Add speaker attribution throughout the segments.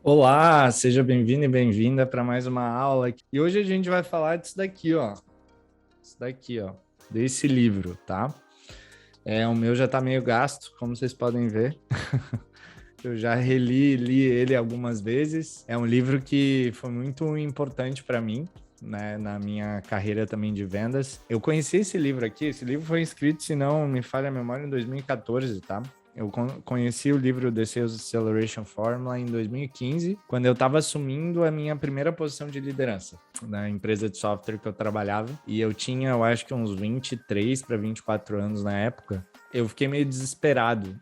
Speaker 1: Olá, seja bem-vindo e bem-vinda para mais uma aula. E hoje a gente vai falar disso daqui, ó. Isso daqui, ó. Desse livro, tá? O meu já tá meio gasto, como vocês podem ver. Eu já li ele algumas vezes. É um livro que foi muito importante para mim, né, na minha carreira também de vendas. Eu conheci esse livro aqui, esse livro foi escrito, se não me falha a memória, em 2014, tá? Eu conheci o livro The Sales Acceleration Formula em 2015, quando eu estava assumindo a minha primeira posição de liderança na empresa de software que eu trabalhava. E eu tinha, eu acho que uns 23 para 24 anos na época. Eu fiquei meio desesperado,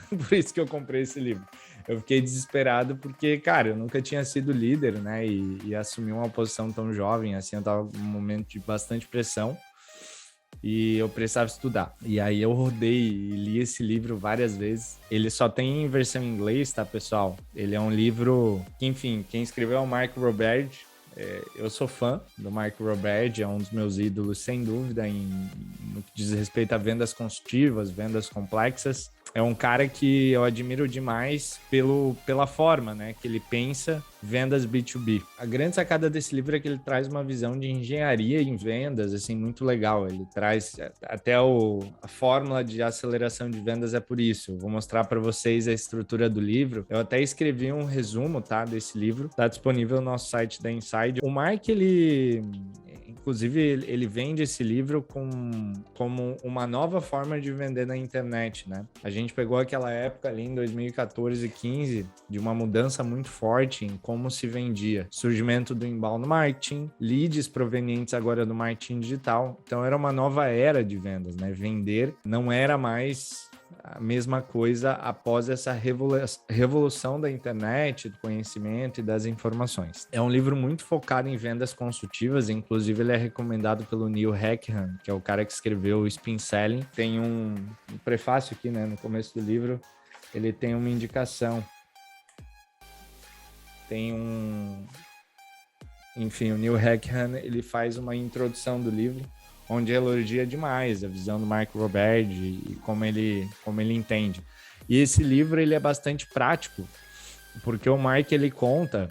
Speaker 1: por isso que eu comprei esse livro. Eu fiquei desesperado porque, cara, eu nunca tinha sido líder, né? E assumir uma posição tão jovem, assim, eu tava num momento de bastante pressão e eu precisava estudar. E aí eu rodei e li esse livro várias vezes. Ele só tem em versão em inglês, tá, pessoal? Ele é um livro que, enfim, quem escreveu é o Mark Roberge. Eu sou fã do Mark Roberge, é um dos meus ídolos, sem dúvida, no que diz respeito a vendas consultivas, vendas complexas. É um cara que eu admiro demais pela forma, né, que ele pensa vendas B2B. A grande sacada desse livro é que ele traz uma visão de engenharia em vendas, assim, muito legal. Ele traz até a fórmula de aceleração de vendas é por isso. Eu vou mostrar para vocês a estrutura do livro. Eu até escrevi um resumo, tá, desse livro. Está disponível no nosso site da Inside. O Mark, inclusive, ele vende esse livro como uma nova forma de vender na internet, né? A gente pegou aquela época ali em 2014 e 15 de uma mudança muito forte em como se vendia. Surgimento do inbound marketing, leads provenientes agora do marketing digital. Então era uma nova era de vendas, né? Vender não era mais a mesma coisa após essa revolução da internet, do conhecimento e das informações. É um livro muito focado em vendas consultivas, inclusive ele é recomendado pelo Neil Hackhan, que é o cara que escreveu o Spin Selling. Tem um prefácio aqui, né, no começo do livro, ele tem uma indicação. Enfim, o Neil Hackhan, ele faz uma introdução do livro, onde elogia demais a visão do Mark Roberge e como ele entende. E esse livro, ele é bastante prático, porque o Mark, ele conta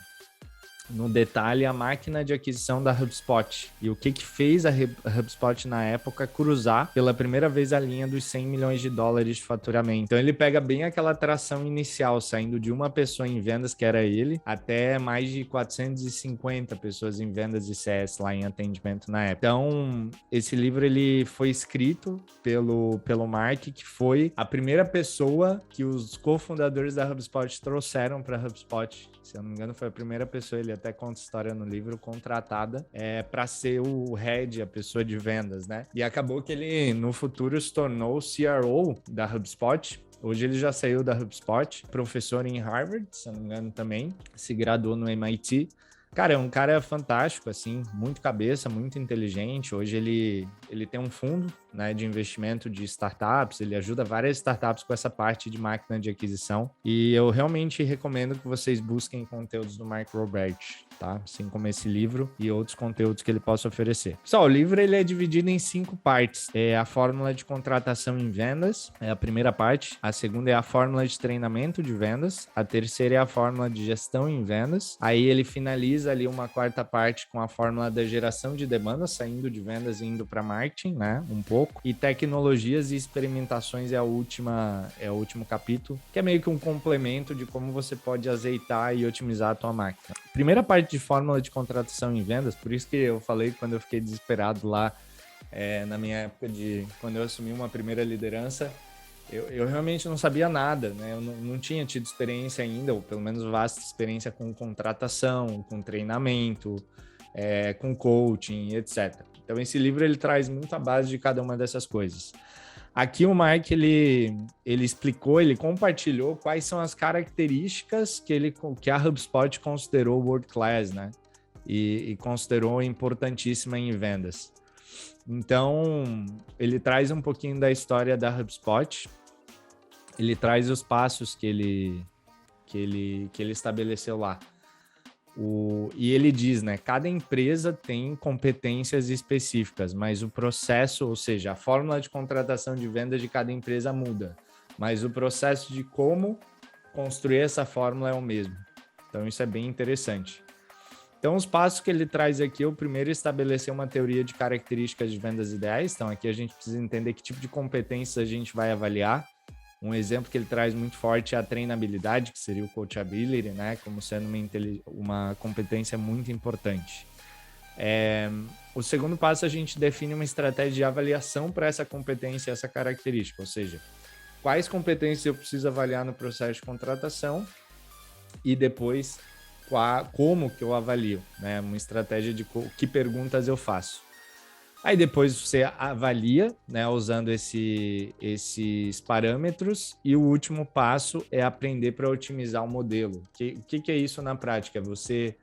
Speaker 1: no detalhe a máquina de aquisição da HubSpot e o que fez a HubSpot na época cruzar pela primeira vez a linha dos 100 milhões de dólares de faturamento. Então ele pega bem aquela tração inicial, saindo de uma pessoa em vendas, que era ele, até mais de 450 pessoas em vendas e CS lá em atendimento na época. Então esse livro ele foi escrito pelo Mark, que foi a primeira pessoa que os cofundadores da HubSpot trouxeram para a HubSpot. Se eu não me engano, foi a primeira pessoa, ele até conta história no livro, contratada para ser o head, a pessoa de vendas, né? E acabou que ele, no futuro, se tornou o CRO da HubSpot. Hoje ele já saiu da HubSpot, professor em Harvard, se eu não me engano também, se graduou no MIT. Cara, é um cara fantástico, assim, muito cabeça, muito inteligente. Hoje ele tem um fundo, né, de investimento de startups, ele ajuda várias startups com essa parte de máquina de aquisição. E eu realmente recomendo que vocês busquem conteúdos do Mark Robert, tá? Assim como esse livro e outros conteúdos que ele possa oferecer. Pessoal, o livro ele é dividido em 5 partes. É a fórmula de contratação em vendas, é a primeira parte. A segunda é a fórmula de treinamento de vendas. A terceira é a fórmula de gestão em vendas. Aí ele finaliza ali uma quarta parte com a fórmula da geração de demanda, saindo de vendas e indo para marketing, né? Um pouco. E tecnologias e experimentações é o último capítulo, que é meio que um complemento de como você pode azeitar e otimizar a tua máquina. Primeira parte de fórmula de contratação em vendas, por isso que eu falei quando eu fiquei desesperado lá na minha época quando eu assumi uma primeira liderança, eu realmente não sabia nada, né? Eu não tinha tido experiência ainda, ou pelo menos vasta experiência com contratação, com treinamento, com coaching, etc. Então esse livro ele traz muito a base de cada uma dessas coisas. Aqui o Mark ele explicou, ele compartilhou quais são as características que a HubSpot considerou world class, né? E considerou importantíssima em vendas. Então, ele traz um pouquinho da história da HubSpot, ele traz os passos que ele estabeleceu lá. E ele diz, né, cada empresa tem competências específicas, mas o processo, ou seja, a fórmula de contratação de vendas de cada empresa muda, mas o processo de como construir essa fórmula é o mesmo. Então, isso é bem interessante. Então, os passos que ele traz aqui, o primeiro é estabelecer uma teoria de características de vendas ideais. Então, aqui a gente precisa entender que tipo de competências a gente vai avaliar. Um exemplo que ele traz muito forte é a treinabilidade, que seria o coachability, né? Como sendo uma competência muito importante. O segundo passo, a gente define uma estratégia de avaliação para essa competência, essa característica. Ou seja, quais competências eu preciso avaliar no processo de contratação e depois como que eu avalio, né? Uma estratégia de que perguntas eu faço. Aí depois você avalia, né, usando esses parâmetros, e o último passo é aprender para otimizar o modelo. O que é isso na prática? É você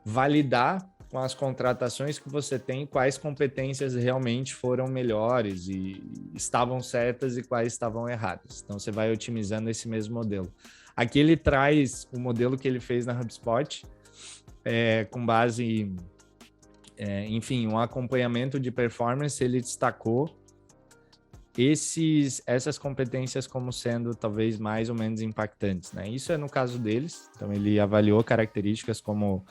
Speaker 1: validar com as contratações que você tem quais competências realmente foram melhores e estavam certas e quais estavam erradas. Então você vai otimizando esse mesmo modelo. Aqui ele traz o modelo que ele fez na HubSpot, com base enfim, um acompanhamento de performance. Ele destacou essas competências como sendo talvez mais ou menos impactantes, né? Isso é no caso deles. Então ele avaliou características como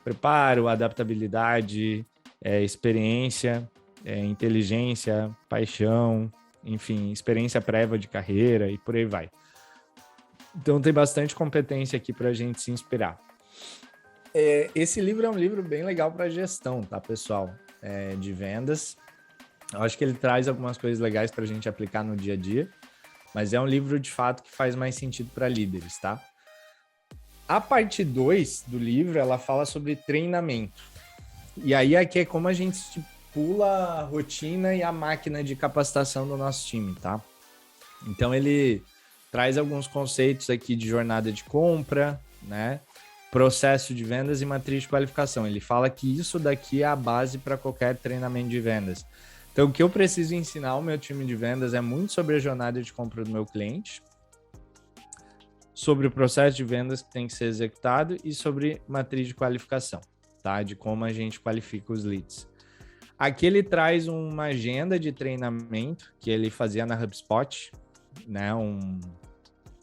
Speaker 1: preparo, adaptabilidade, experiência, inteligência, paixão, enfim, experiência prévia de carreira e por aí vai. Então tem bastante competência aqui para a gente se inspirar. Esse livro é um livro bem legal para gestão, tá, pessoal? De vendas. Eu acho que ele traz algumas coisas legais para a gente aplicar no dia a dia, mas é um livro de fato que faz mais sentido para líderes, tá? A parte 2 do livro, ela fala sobre treinamento. E aí aqui é como a gente estipula a rotina e a máquina de capacitação do nosso time, tá? Então ele traz alguns conceitos aqui de jornada de compra, né? Processo de vendas e matriz de qualificação. Ele fala que isso daqui é a base para qualquer treinamento de vendas. Então, o que eu preciso ensinar ao meu time de vendas é muito sobre a jornada de compra do meu cliente, sobre o processo de vendas que tem que ser executado e sobre matriz de qualificação, tá? De como a gente qualifica os leads. Aqui ele traz uma agenda de treinamento que ele fazia na HubSpot, né?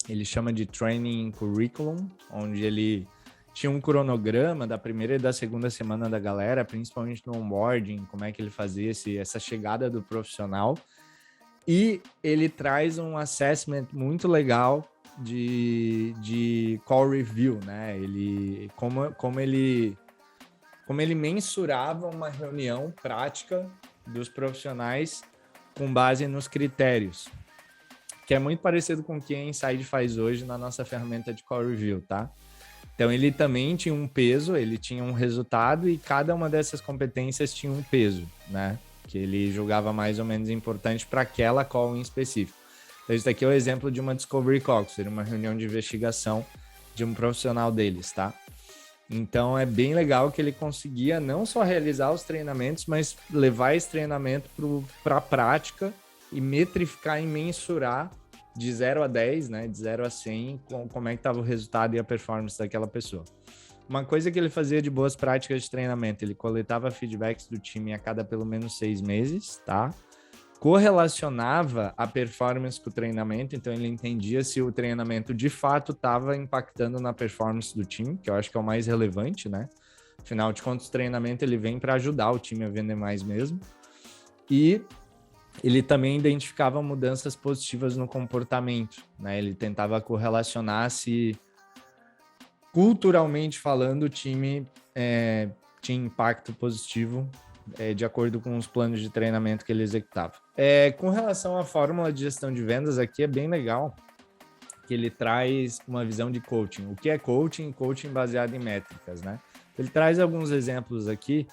Speaker 1: Ele chama de Training Curriculum, onde ele tinha um cronograma da primeira e da segunda semana da galera, principalmente no onboarding, como é que ele fazia essa chegada do profissional. E ele traz um assessment muito legal de call review, né? Como ele mensurava uma reunião prática dos profissionais com base nos critérios, que é muito parecido com o que a Inside faz hoje na nossa ferramenta de call review, tá? Então, ele também tinha um peso, ele tinha um resultado e cada uma dessas competências tinha um peso, né? Que ele julgava mais ou menos importante para aquela call em específico. Então, isso daqui é o exemplo de uma Discovery Call, que seria uma reunião de investigação de um profissional deles, tá? Então, é bem legal que ele conseguia não só realizar os treinamentos, mas levar esse treinamento para a prática e metrificar e mensurar de 0 a 10, né, de 0 a 100, como é que estava o resultado e a performance daquela pessoa. Uma coisa que ele fazia de boas práticas de treinamento, ele coletava feedbacks do time a cada pelo menos 6 meses, tá? Correlacionava a performance com o treinamento, então ele entendia se o treinamento de fato estava impactando na performance do time, que eu acho que é o mais relevante, né? Afinal de contas, o treinamento ele vem para ajudar o time a vender mais mesmo. E ele também identificava mudanças positivas no comportamento, né? Ele tentava correlacionar se, culturalmente falando, o time tinha impacto positivo de acordo com os planos de treinamento que ele executava. Com relação à fórmula de gestão de vendas, aqui é bem legal que ele traz uma visão de coaching. O que é coaching? Coaching baseado em métricas, né? Ele traz alguns exemplos aqui,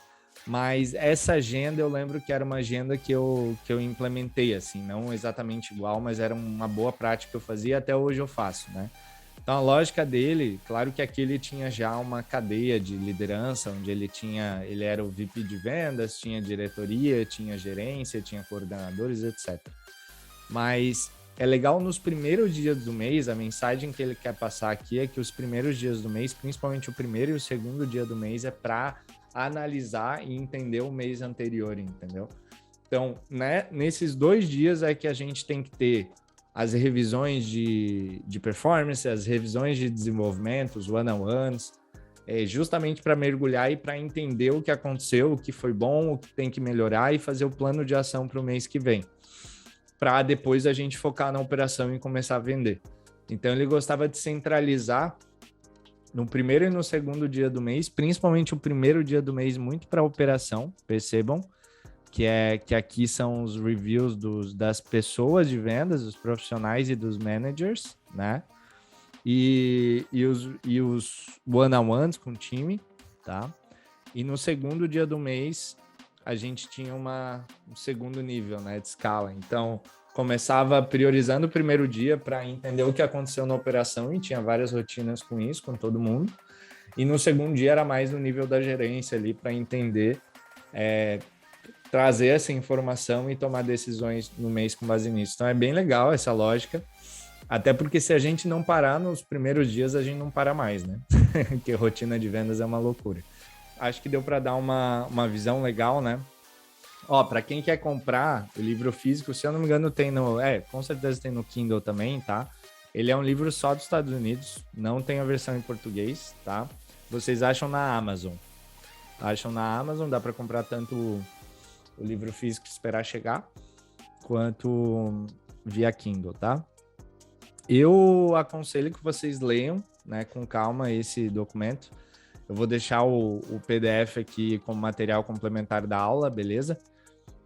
Speaker 1: mas essa agenda eu lembro que era uma agenda que eu implementei, assim, não exatamente igual, mas era uma boa prática que eu fazia, até hoje eu faço, né? Então a lógica dele, claro que aqui ele tinha já uma cadeia de liderança, onde ele era o VP de vendas, tinha diretoria, tinha gerência, tinha coordenadores, etc. Mas é legal nos primeiros dias do mês, a mensagem que ele quer passar aqui é que os primeiros dias do mês, principalmente o primeiro e o segundo dia do mês, é para analisar e entender o mês anterior, entendeu? Então, né, nesses 2 dias é que a gente tem que ter as revisões de performance, as revisões de desenvolvimento, os one-on-ones, justamente para mergulhar e para entender o que aconteceu, o que foi bom, o que tem que melhorar e fazer o plano de ação para o mês que vem, para depois a gente focar na operação e começar a vender. Então ele gostava de centralizar no primeiro e no segundo dia do mês, principalmente o primeiro dia do mês, muito para a operação, percebam, que aqui são os reviews das pessoas de vendas, dos profissionais e dos managers, né? E os one-on-ones com o time, tá? E no segundo dia do mês, a gente tinha um segundo nível, né, de escala. Então, começava priorizando o primeiro dia para entender o que aconteceu na operação e tinha várias rotinas com isso, com todo mundo. E no segundo dia era mais no nível da gerência ali para entender, trazer essa informação e tomar decisões no mês com base nisso. Então é bem legal essa lógica, até porque se a gente não parar nos primeiros dias, a gente não para mais, né? Porque rotina de vendas é uma loucura. Acho que deu para dar uma visão legal, né? Ó, para quem quer comprar o livro físico, se eu não me engano, tem com certeza tem no Kindle também, tá? Ele é um livro só dos Estados Unidos, não tem a versão em português, tá? Vocês acham na Amazon. Acham na Amazon, dá para comprar tanto o livro físico, esperar chegar, quanto via Kindle, tá? Eu aconselho que vocês leiam, né, com calma esse documento. Eu vou deixar o PDF aqui como material complementar da aula, beleza?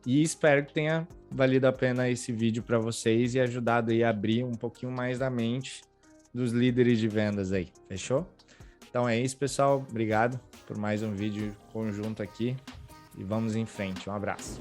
Speaker 1: E espero que tenha valido a pena esse vídeo para vocês e ajudado aí a abrir um pouquinho mais da mente dos líderes de vendas aí, fechou? Então é isso, pessoal. Obrigado por mais um vídeo conjunto aqui e vamos em frente. Um abraço.